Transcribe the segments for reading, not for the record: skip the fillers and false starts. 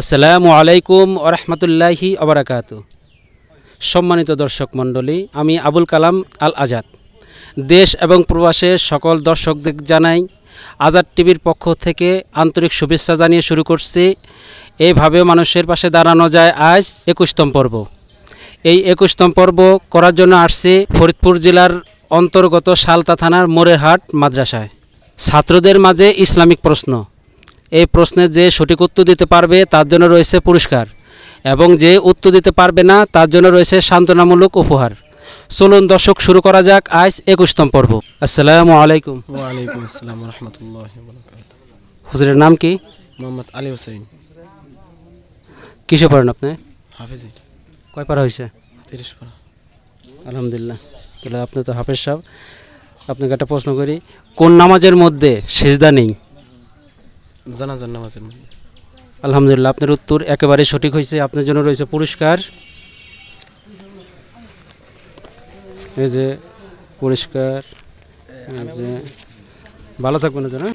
আসসালামু আলাইকুম ওয়া রাহমাতুল্লাহি ওয়া বারাকাতুহু। সম্মানিত দর্শক মণ্ডলী, আমি আবুল কালাম আল আজাদ দেশ এবং প্রবাসের সকল দর্শকদের জানাই আজাদ টিভির পক্ষ থেকে আন্তরিক শুভেচ্ছা জানিয়ে শুরু করছি এইভাবে মানুষের পাশে দাঁড়ানো যায় আজ ২১তম পর্ব। এই ২১তম পর্ব করার জন্য আসছি ফরিদপুর জেলার অন্তর্গত সালতা থানার মোরেরহাট মাদ্রাসায়। ছাত্রদের মাঝে ইসলামিক প্রশ্ন, এই প্রশ্নের যে সঠিক উত্তর দিতে পারবে তার জন্য রয়েছে পুরস্কার এবং যে উত্তর দিতে পারবে না তার জন্য রয়েছে সান্ত্বনামূলক উপহার। চলুন দর্শক, শুরু করা যাক আজ ২১তম পর্ব। আসসালামু আলাইকুম। ওয়ালাইকুম আসসালাম ওয়া রাহমাতুল্লাহি ওয়া বারাকাতুহু। হুজুরের নাম কি? মোহাম্মদ আলী হোসেন। কিসে পড়েন আপনি? হাফেজি। কয় পারা হয়েছে? 30 পারা। আলহামদুলিল্লাহ। তাহলে আপনি তো হাফেজ সাহেব। আপনাকে একটা প্রশ্ন করি, কোন নামাজের মধ্যে সিজদা নেই? জানাজার নামাজের মধ্যে। আলহামদুলিল্লাহ, আপনার উত্তর একেবারে সঠিক হয়েছে। আপনার জন্য রয়েছে পুরস্কার। এই যে পুরস্কার, এই যে ভালো থাকবেন না জানা।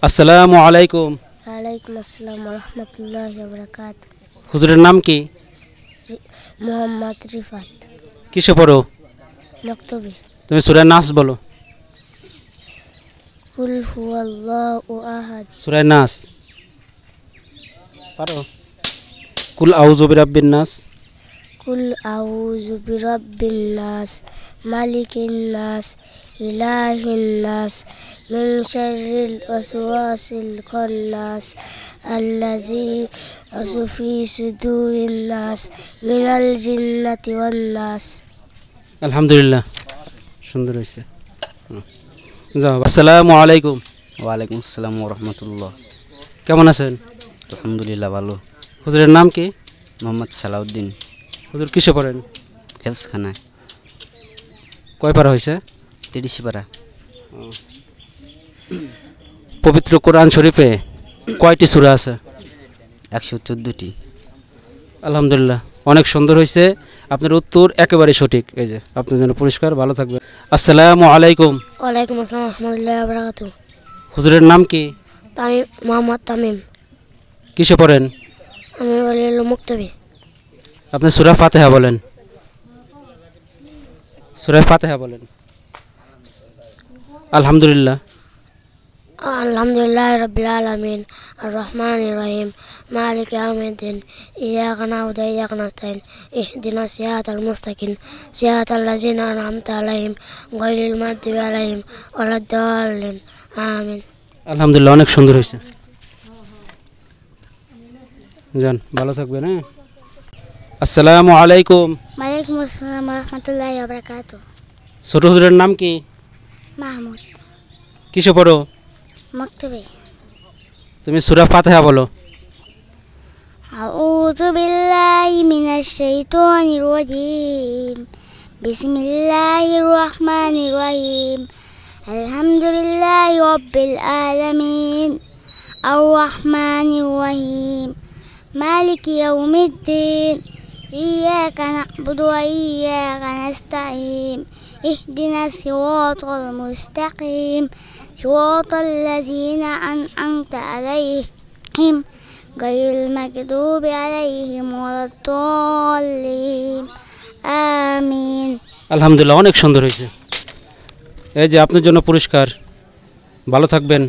আসসালামু আলাইকুম। ওয়ালাইকুম আসসালাম ওয়া রাহমাতুল্লাহি ওয়া বারাকাতুহু। হুজুরের নাম কি? মোহাম্মদ রিফাত। কিসে পড়ো? মক্তবে। তুমি সূরা নাস বলো। কুল হুয়াল্লাহু আহাদ। সূরা নাস পারো? কুল আউযু বিরাব্বিন নাস। কুল আউযু বিরাব্বিন নাস, মালিকিন নাস, ইলাহিন নাস, মিন শাররিল ওয়াসওয়াসিল খান্নাস, আল্লাযী ইউওয়াসওয়িসু ফি সুদুরিন নাস, মিনাল জিন্নাতি ওয়ান নাস। আলহামদুলিল্লাহ, সুন্দর হয়েছে। যাও। আসসালামু আলাইকুম। ওয়ালাইকুম আসসালাম ওয়া রাহমাতুল্লাহ। কেমন আছেন? আলহামদুলিল্লাহ ভালো। হুজুরের নাম কি? মোহাম্মদ সালাউদ্দিন। হুজুর কিসে পড়েন? হেফজখানায়। কয় পারা হয়েছে? 30 পারা। পবিত্র কোরআন শরীফে কয়টি সূরা আছে? 114টি। আলহামদুলিল্লাহ, অনেক সুন্দর হয়েছে। আপনার উত্তর একেবারে সঠিক। এই যে আপনার জন্য পুরস্কার। ভালো থাকবেন। আসসালামু আলাইকুম। ওয়ালাইকুম আসসালাম ওয়া রাহমাতুল্লাহি ওয়া বারাকাতুহু। হুজুরের নাম কি? তামিম, মোহাম্মদ তামিম। কিসে পড়েন? আমি বলি মক্তবে। আপনি সূরা ফাতিহা বলেন। সূরা ফাতিহা বলেন। আলহামদুলিল্লাহ। আলহামদুলিল্লাহি রাব্বিল আলামিন, আর রহমানির রহিম, মালিকি ইয়াউমিদ্দিন, ইয়্যাকা না'বুদু ওয়া ইয়্যাকা নাস্তাইন, ইহদিনাস সিরাতাল মুস্তাকিম, সিরাতাল লাযিনা আন'আমতা আলাইহিম, গায়রিল মাগদুবি আলাইহিম ওয়ালাদ-দাল্লিন। আমিন। আলহামদুলিল্লাহ, অনেক সুন্দর হয়েছে। যান, ভালো থাকবেন। হ্যাঁ, আসসালামু আলাইকুম। ওয়ালাইকুম আসসালাম ওয়া রাহমাতুল্লাহি ওয়া বারাকাতুহু। ছোট হুজুরের নাম কি? মাহমুদ। কিসে পড়ো? মক্তবে। তুমি সূরা ফাতিহা বলো। আউযু বিল্লাহি মিনাশ শাইতানির রাজীম, বিসমিল্লাহির রহমানির রহিম, আলহামদুলিল্লাহি রাব্বিল আলামিন, আর রহমানির রহিম, মালিকি ইয়াউমিদ্দিন, ইয়্যাকা না'বুদু ওয়া ইয়্যাকা নাস্তাইন, ইহদিনাস সিরাতাল মুস্তাকিম, সিরাতাল লাযিনা আন'আমতা আলাইহিম, গায়রিল মাগদুবি আলাইহিম ওয়ালাদ-দাল্লিন। আমিন। আলহামদুলিল্লাহ, অনেক সুন্দর হয়েছে। এই যে আপনার জন্য পুরস্কার। ভালো থাকবেন।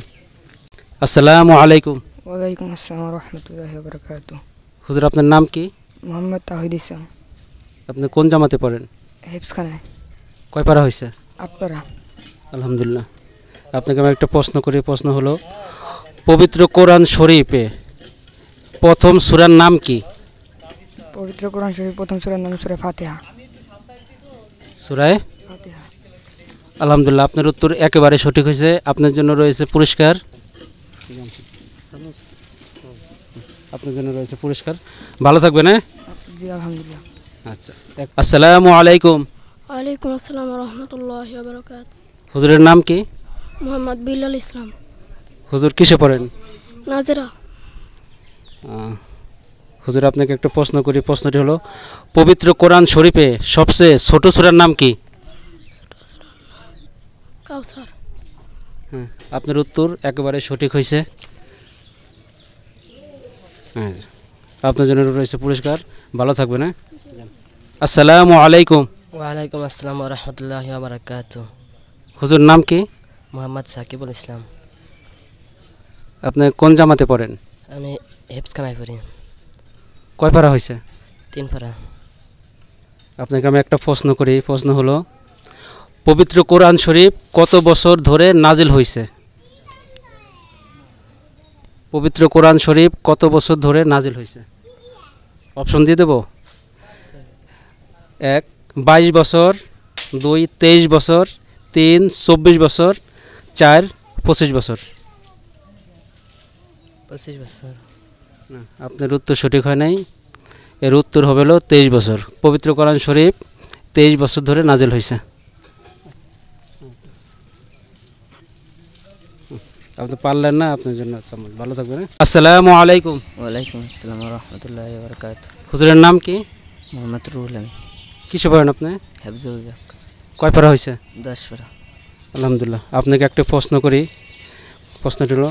আসসালামু আলাইকুম। ওয়ালাইকুম আসসালাম ওয়া রাহমাতুল্লাহি ওয়া বারাকাতুহু। হুজুর, আপনার নাম কি? মোহাম্মদ তাহিদ ইসলাম। আপনি কোন জামাতে পড়েন? হেফজখানায়। কয় পারা হয়েছে? 8 পারা। আলহামদুলিল্লাহ। আপনাকে আমি একটা প্রশ্ন করি। প্রশ্ন হলো, পবিত্র কোরআন শরীফে প্রথম সূরার নাম কি? পবিত্র কোরআন শরীফ প্রথম সূরার নাম সূরা ফাতিহা। সূরায়ে ফাতিহা। আলহামদুলিল্লাহ, আপনার উত্তর একেবারে সঠিক হয়েছে। আপনার জন্য রয়েছে পুরস্কার। আপনার জন্য রয়েছে পুরস্কার। ভালো থাকবেন। হ্যাঁ, জি আলহামদুলিল্লাহ। আচ্ছা। আসসালামু আলাইকুম। ওয়ালাইকুম আসসালাম ওয়া রাহমাতুল্লাহি ওয়া বারাকাতুহু। হুজুরের নাম কি? মোহাম্মদ বিলাল ইসলাম। হুজুর কিসে পড়েন? নাজেরা। হুজুর, আপনাকে একটা প্রশ্ন করি। প্রশ্নটি হলো, পবিত্র কোরআন শরীফে সবচেয়ে ছোট সূরার নাম কি? কাউসার। হ্যাঁ, আপনার উত্তর একেবারে সঠিক হয়েছে। হ্যাঁ, আপনার জন্য রয়েছে পুরস্কার। ভালো থাকবেন, হ্যাঁ। আসসালামু আলাইকুম। ওয়ালাইকুম আসসালাম রহমতুল্লাহ বারাকাত। হুজুর নাম কি? মোহাম্মদ সাকিবুল ইসলাম। আপনি কোন জামাতে পড়েন? আমি হেফসখানায় পড়ি। কয় পারা হয়েছে? 3 পারা। আপনাকে আমি একটা প্রশ্ন করি। প্রশ্ন হলো, পবিত্র কোরআন শরীফ কত বছর ধরে নাজিল হয়েছে? পবিত্র কোরআন শরীফ কত বছর ধরে নাজিল হয়েছে? অপশন দিয়ে দেব। 1 22 বছর, 2 23 বছর, 3 24 বছর, 4 25 বছর। 25 বছর। না, আপনার উত্তর সঠিক হয় নাই। এর উত্তর হবে হলো 23 বছর। পবিত্র কোরআন শরীফ 23 বছর ধরে নাজিল হয়েছে। আপনি পারলেন না, আপনার জন্য ভালো থাকবেন। আসসালামু আলাইকুম। ওয়ালাইকুম আসসালাম রহমতুল্লাহ বরকাত। হুজুরের নাম কি? মোহাম্মদ রুহুল আমিন। কিসে পড়েন আপনি? হেফজুল হক। কয় পারা হয়েছে? 10 পারা। আলহামদুলিল্লাহ। আপনাকে একটা প্রশ্ন করি। প্রশ্নটি হলো,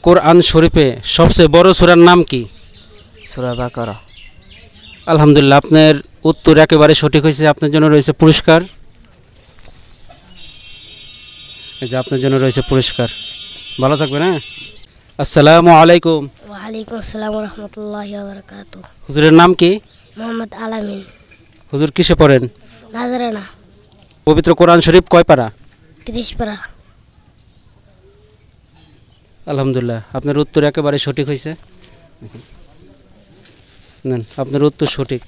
কোরআন শরীফে সবচেয়ে বড় সূরার নাম কি? সূরা বাকারা। আলহামদুলিল্লাহ, আপনার উত্তর একেবারে সঠিক হয়েছে। আপনার জন্য রয়েছে পুরস্কার। এই যে আপনার জন্য রয়েছে পুরস্কার। ভালো থাকবেন, হ্যাঁ। আসসালামু আলাইকুম। ওয়ালাইকুম আসসালাম রহমতুল্লাহ বারাকাত। হুজুরের নাম কি? মোহাম্মদ আলামিন। হুজুর কিসে পড়েন? নাজরানা। পবিত্র কোরআন শরীফ কয় পারা? 30 পারা। আলহামদুলিল্লাহ, আপনার উত্তর একেবারে সঠিক হয়েছে। নেন, আপনার উত্তর সঠিক।